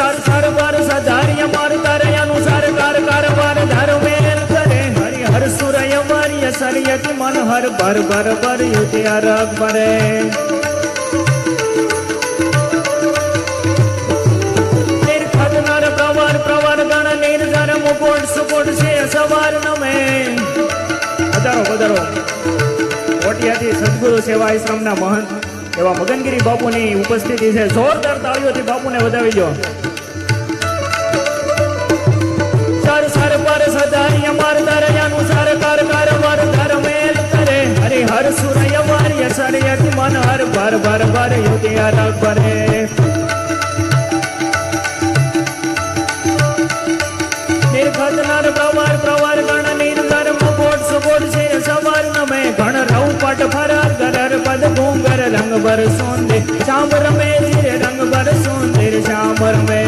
સાર સાર બાર સધાર્ય માર તારે અનુસાર કાર કાર બાર ધારો મેલ કરે હરિ હર સુરય માર્ય સરિયતિ મન હર ભર ભર ભર યુતિ અરગ ભરે નિર્ખદનાર પ્રવાર પ્રવાર ગણ નિર્જર મુકોટ સુકોટ છે સવાર નમે વધારો વધારો કોટિયાથી સદગુરુ સેવા આશ્રમના મહંત એવા મગનગીરી બાપુની ઉપસ્થિતિ છે. જોરદાર તાળીઓથી બાપુને વધાવી દો. સર સર પર સદાય માર તારે અનુસાર કાર કાર વાર ધર મેલ કરે હરિ હર સુરય વાર્ય સરિયતિ મન હર ભર ભર ભર યુતિ અરગ ભરે નિર્ખદનાર પ્રવાર પ્રવાર ગણ નિર્ધર મુકોટ સુકોટ છે સવાર નમે ઘણ રવ પટ ફરર ગરર પદ ઘૂંગર રંગ ભર સોંદે શામ રમે ધીરે રંગ ભર સોંદેર શામ રમે